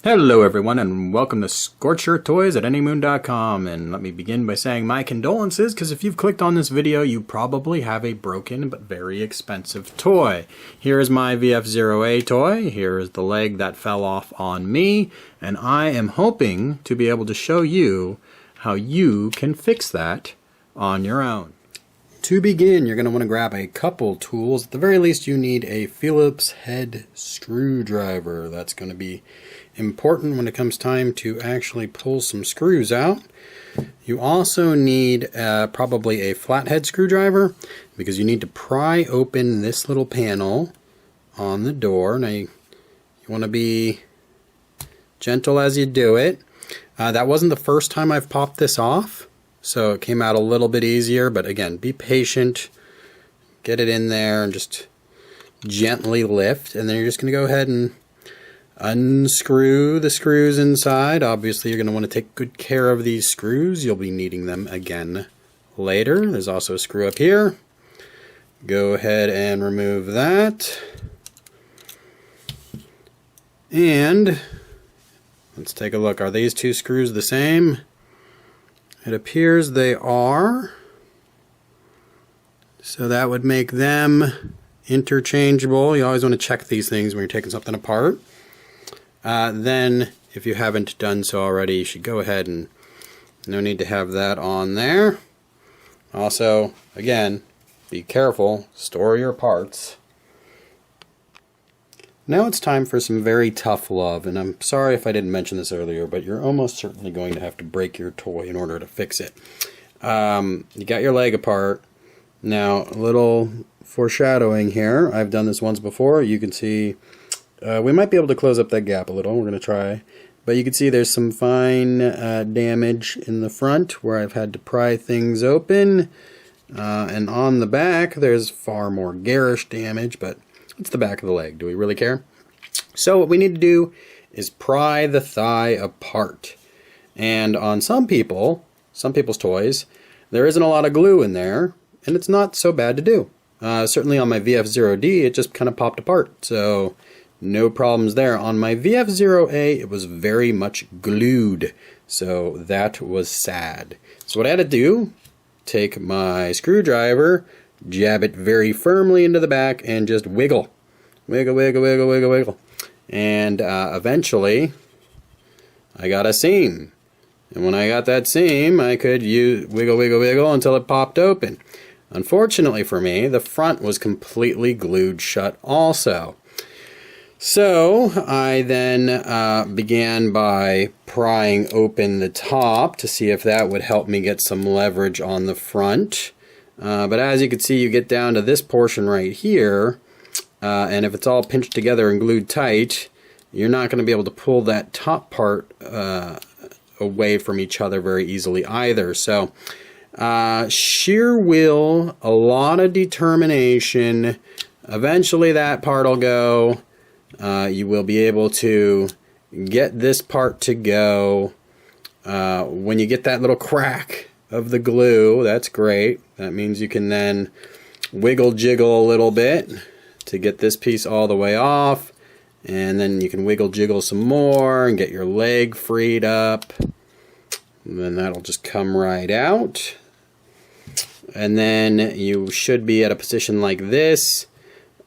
Hello everyone and welcome to Scorcher Toys at anymoon.com, and let me begin by saying my condolences, because if you've clicked on this video you probably have a broken but very expensive toy. Here is my VF-0A toy, here is the leg that fell off on me, and I am hoping to be able to show you how you can fix that on your own. To begin, you're going to want to grab a couple tools. At the very least you need a Phillips head screwdriver. That's going to be important when it comes time to actually pull some screws out. You also need probably a flathead screwdriver, because you need to pry open this little panel on the door. Now you want to be gentle as you do it. That wasn't the first time I've popped this off, so it came out a little bit easier, but again, be patient, get it in there and just gently lift, and then you're just going to go ahead and unscrew the screws inside. Obviously you're going to want to take good care of these screws. You'll be needing them again later. There's also a screw up here. Go ahead and remove that. And let's take a look. Are these two screws the same? It appears they are. So that would make them interchangeable. You always want to check these things when you're taking something apart. Then, if you haven't done so already, you should go ahead and no need to have that on there. Also, again, be careful, store your parts. Now it's time for some very tough love, and I'm sorry if I didn't mention this earlier, but you're almost certainly going to have to break your toy in order to fix it. You got your leg apart. Now, a little foreshadowing here. I've done this once before. You can see we might be able to close up that gap a little. We're going to try. But you can see there's some fine damage in the front where I've had to pry things open. And on the back there's far more garish damage, but it's the back of the leg. Do we really care? So what we need to do is pry the thigh apart. And on some people's toys, there isn't a lot of glue in there, and it's not so bad to do. Certainly on my VF-0D it just kind of popped apart. So no problems there. On my VF-0A, it was very much glued, so that was sad. So what I had to do, take my screwdriver, jab it very firmly into the back, and just wiggle. Wiggle, wiggle, wiggle, wiggle, wiggle. And eventually, I got a seam. And when I got that seam, I could wiggle, wiggle, wiggle until it popped open. Unfortunately for me, the front was completely glued shut also. So I then began by prying open the top to see if that would help me get some leverage on the front. But as you can see, you get down to this portion right here, and if it's all pinched together and glued tight, you're not going to be able to pull that top part away from each other very easily either. So sheer will, a lot of determination, eventually that part will go. You will be able to get this part to go. When you get that little crack of the glue, that's great. That means you can then wiggle jiggle a little bit to get this piece all the way off, and then you can wiggle jiggle some more and get your leg freed up, and then that'll just come right out. And then you should be at a position like this.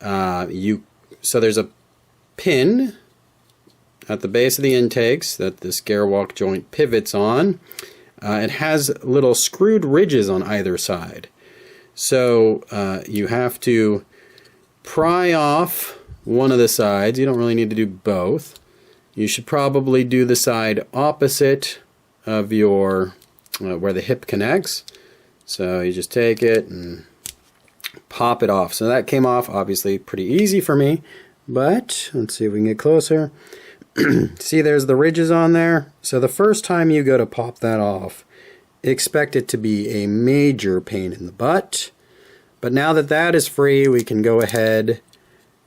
So there's a pin at the base of the intakes that this airwalk joint pivots on. It has little screwed ridges on either side. So you have to pry off one of the sides. You don't really need to do both. You should probably do the side opposite of your where the hip connects. So you just take it and pop it off. So that came off obviously pretty easy for me. But let's see if we can get closer. See, there's the ridges on there. So the first time you go to pop that off, expect it to be a major pain in the butt. But now that that is free, we can go ahead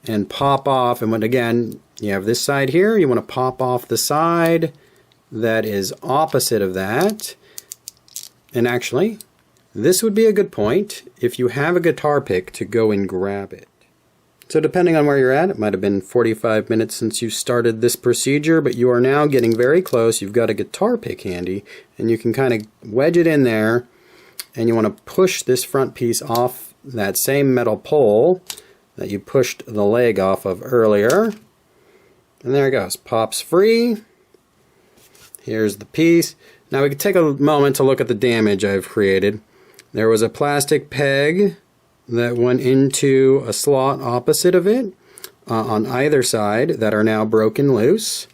and pop off. And when, again, you have this side here, you want to pop off the side that is opposite of that. And actually, this would be a good point if you have a guitar pick to go and grab it. So depending on where you're at, it might have been 45 minutes since you started this procedure, but you are now getting very close. You've got a guitar pick handy, and you can kind of wedge it in there, and you want to push this front piece off that same metal pole that you pushed the leg off of earlier. And there it goes. Pops free. Here's the piece. Now we can take a moment to look at the damage I've created. There was a plastic peg that went into a slot opposite of it on either side that are now broken loose.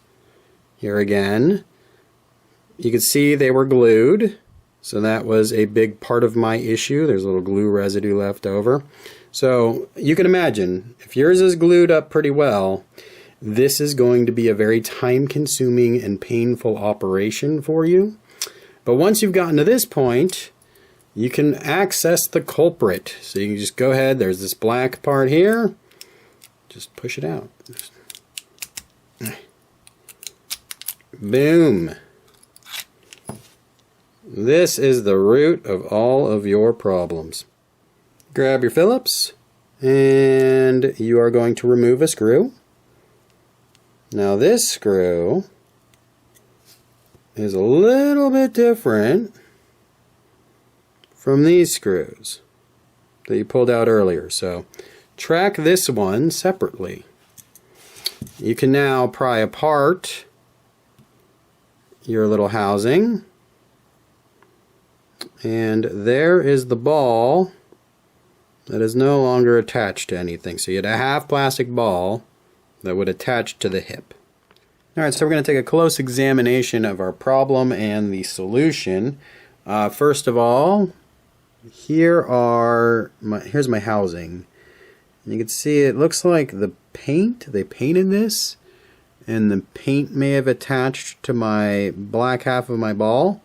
Here again, you can see they were glued, so that was a big part of my issue. There's a little glue residue left over. So you can imagine, if yours is glued up pretty well, this is going to be a very time-consuming and painful operation for you. But once you've gotten to this point, you can access the culprit. So you can just go ahead, there's this black part here, just push it out. Boom. This is the root of all of your problems. Grab your Phillips, and you are going to remove a screw. Now this screw is a little bit different from these screws that you pulled out earlier. So track this one separately. You can now pry apart your little housing, and there is the ball that is no longer attached to anything. So you had a half plastic ball that would attach to the hip. Alright, so we're going to take a close examination of our problem and the solution. First of all, here's my housing. And you can see it looks like the paint, they painted this, and the paint may have attached to my black half of my ball.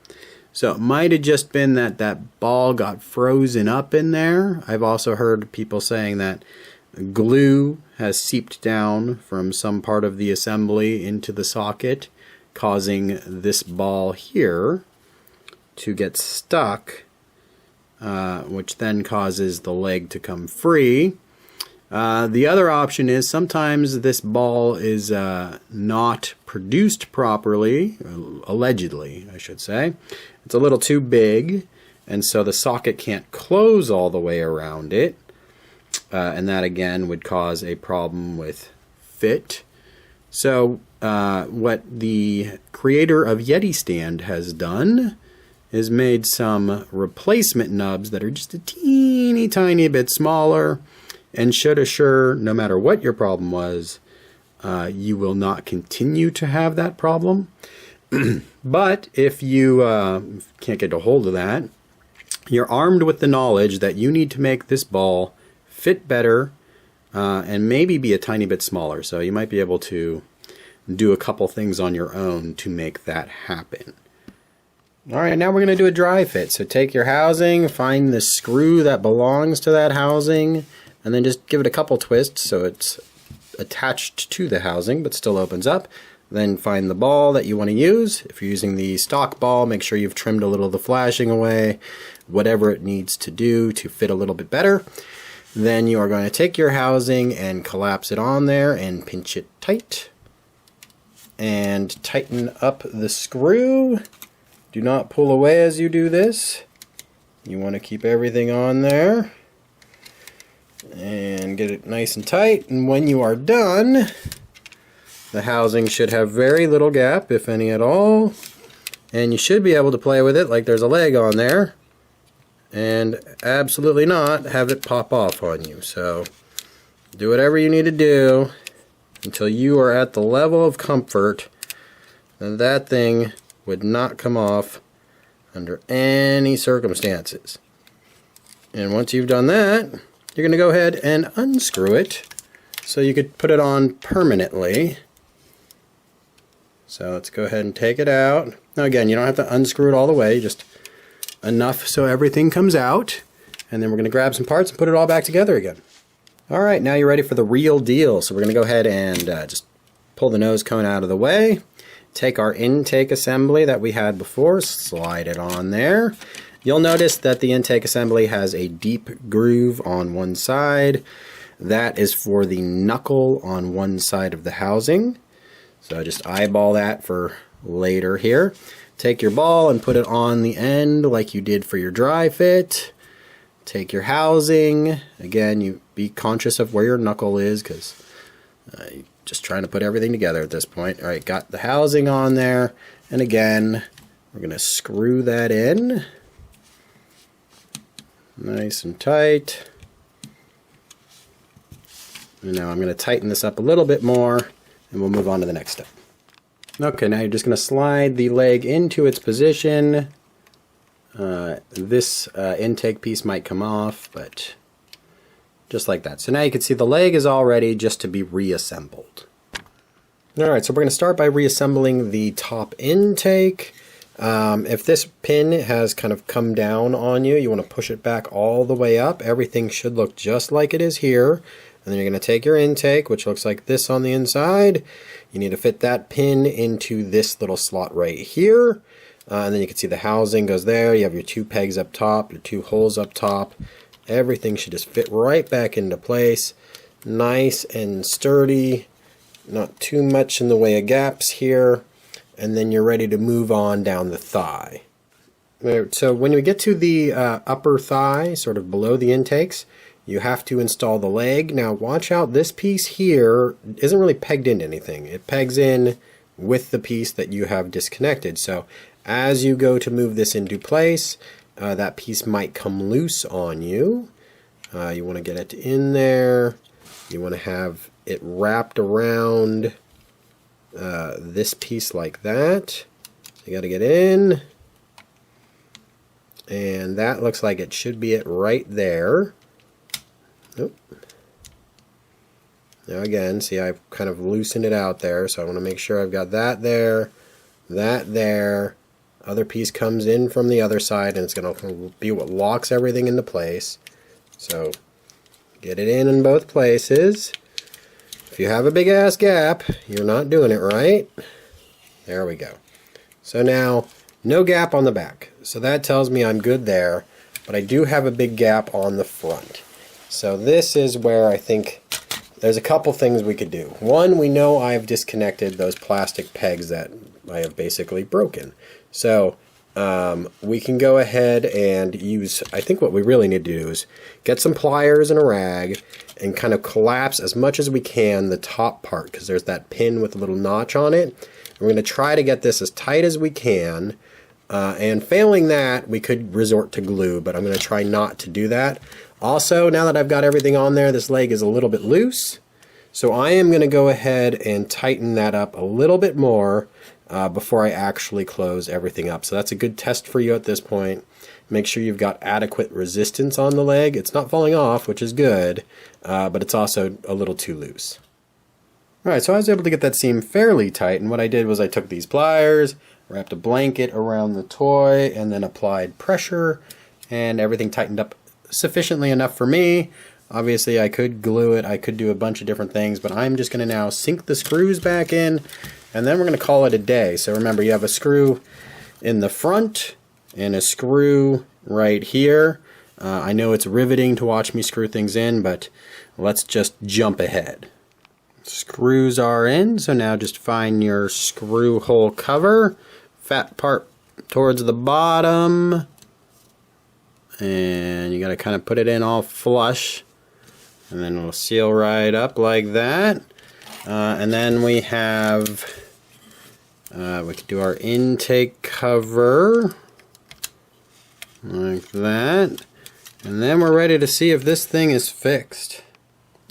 So it might have just been that that ball got frozen up in there. I've also heard people saying that glue has seeped down from some part of the assembly into the socket, causing this ball here to get stuck, which then causes the leg to come free. The other option is sometimes this ball is not produced properly, allegedly I should say. It's a little too big, and so the socket can't close all the way around it, and that again would cause a problem with fit. So what the creator of Yeti Stand has done is made some replacement nubs that are just a teeny tiny bit smaller and should assure, no matter what your problem was, you will not continue to have that problem. But if you can't get a hold of that, you're armed with the knowledge that you need to make this ball fit better and maybe be a tiny bit smaller. So you might be able to do a couple things on your own to make that happen. Alright, now we're going to do a dry fit. So take your housing, find the screw that belongs to that housing, and then just give it a couple twists so it's attached to the housing but still opens up. Then find the ball that you want to use. If you're using the stock ball, make sure you've trimmed a little of the flashing away, whatever it needs to do to fit a little bit better. Then you are going to take your housing and collapse it on there and pinch it tight. And tighten up the screw. Do not pull away as you do this. You want to keep everything on there. And get it nice and tight. And when you are done, the housing should have very little gap, if any at all. And you should be able to play with it like there's a leg on there. And absolutely not have it pop off on you. So do whatever you need to do until you are at the level of comfort that that thing would not come off under any circumstances. And once you've done that, you're going to go ahead and unscrew it so you could put it on permanently. So let's go ahead and take it out. Now again, you don't have to unscrew it all the way, just enough so everything comes out. And then we're going to grab some parts and put it all back together again. Alright, now you're ready for the real deal. So we're going to go ahead and just pull the nose cone out of the way. Take our intake assembly that we had before, slide it on there. You'll notice that the intake assembly has a deep groove on one side. That is for the knuckle on one side of the housing. So just eyeball that for later here. Take your ball and put it on the end like you did for your dry fit. Take your housing. Again, you be conscious of where your knuckle is, because you're just trying to put everything together at this point. All right, got the housing on there. And again, we're going to screw that in. Nice and tight. And now I'm going to tighten this up a little bit more, and we'll move on to the next step. Okay, now you're just going to slide the leg into its position. This intake piece might come off, but just like that. So now you can see the leg is all ready just to be reassembled. Alright, so we're going to start by reassembling the top intake. If this pin has kind of come down on you, you want to push it back all the way up. Everything should look just like it is here. And then you're going to take your intake, which looks like this on the inside. You need to fit that pin into this little slot right here. And then you can see the housing goes there. You have your 2 pegs up top, your 2 holes up top. Everything should just fit right back into place. Nice and sturdy. Not too much in the way of gaps here. And then you're ready to move on down the thigh. So when you get to the upper thigh, sort of below the intakes, you have to install the leg. Now watch out, this piece here isn't really pegged into anything. It pegs in with the piece that you have disconnected. So as you go to move this into place, that piece might come loose on you. You want to get it in there. You want to have it wrapped around this piece like that. You got to get in. And that looks like it should be it right there. Nope. Now again, see, I've kind of loosened it out there, so I want to make sure I've got that there, that there. Other piece comes in from the other side, and it's going to be what locks everything into place. So get it in both places. If you have a big ass gap, you're not doing it right. There we go. So now, no gap on the back. So that tells me I'm good there, but I do have a big gap on the front. So this is where I think there's a couple things we could do. One, we know I've disconnected those plastic pegs that I have basically broken. So we can go ahead and use, I think what we really need to do is get some pliers and a rag and kind of collapse as much as we can the top part, because there's that pin with a little notch on it. We're going to try to get this as tight as we can. And failing that, we could resort to glue, but I'm going to try not to do that. Also, now that I've got everything on there, this leg is a little bit loose. So I am going to go ahead and tighten that up a little bit more before I actually close everything up. So that's a good test for you at this point. Make sure you've got adequate resistance on the leg. It's not falling off, which is good, but it's also a little too loose. Alright, so I was able to get that seam fairly tight, and what I did was I took these pliers, wrapped a blanket around the toy, and then applied pressure, and everything tightened up sufficiently enough for me. Obviously I could glue it, I could do a bunch of different things, but I'm just going to now sink the screws back in, and then we're going to call it a day. So remember, you have a screw in the front and a screw right here. I know it's riveting to watch me screw things in, but let's just jump ahead. Screws are in, so now just find your screw hole cover, fat part towards the bottom, and you got to kind of put it in all flush, and then we'll seal right up like that. And then we have we can do our intake cover like that, and then we're ready to see if this thing is fixed.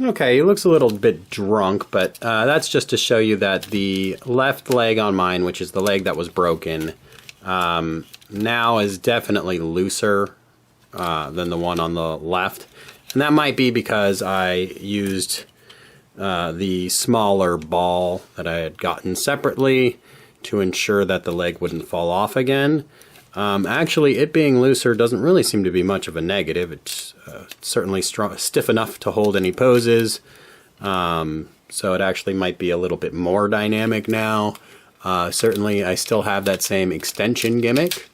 Okay, he looks a little bit drunk, but that's just to show you that the left leg on mine, which is the leg that was broken, now is definitely looser than the one on the left. And that might be because I used the smaller ball that I had gotten separately to ensure that the leg wouldn't fall off again. Actually, it being looser doesn't really seem to be much of a negative. It's certainly stiff enough to hold any poses. So it actually might be a little bit more dynamic now. Certainly, I still have that same extension gimmick.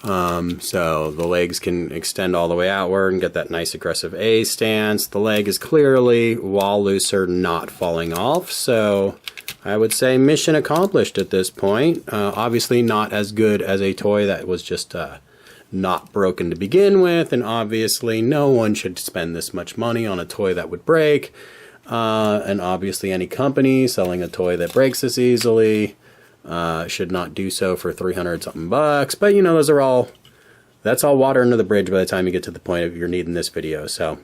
So the legs can extend all the way outward and get that nice aggressive A stance. The leg is clearly, while looser, not falling off. So I would say mission accomplished at this point. Obviously not as good as a toy that was just not broken to begin with. And obviously no one should spend this much money on a toy that would break. And obviously any company selling a toy that breaks this easily should not do so for 300 something bucks. But you know, that's all water under the bridge by the time you get to the point of you're needing this video. So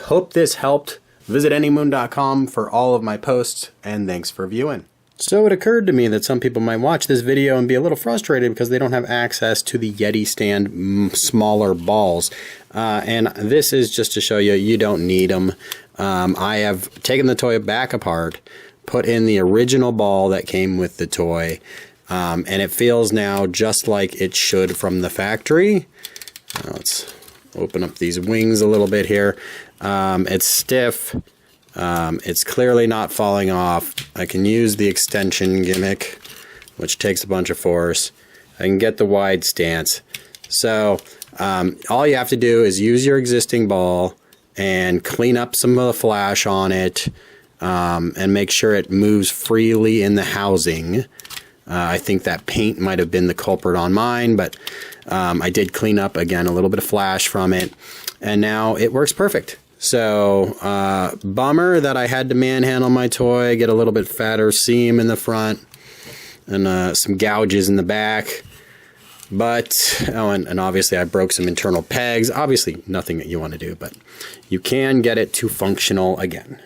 hope this helped. Visit anymoon.com for all of my posts, and thanks for viewing. So it occurred to me that some people might watch this video and be a little frustrated because they don't have access to the Yeti stand smaller balls. And this is just to show you, you don't need them. I have taken the toy back apart, put in the original ball that came with the toy, and it feels now just like it should from the factory. Let's open up these wings a little bit here. It's stiff. It's clearly not falling off. I can use the extension gimmick, which takes a bunch of force. I can get the wide stance. So all you have to do is use your existing ball and clean up some of the flash on it, and make sure it moves freely in the housing. I think that paint might have been the culprit on mine, but I did clean up, again, a little bit of flash from it, and now it works perfect. So, bummer that I had to manhandle my toy, get a little bit fatter seam in the front, and some gouges in the back. But, oh, and obviously I broke some internal pegs. Obviously nothing that you want to do, but you can get it to functional again.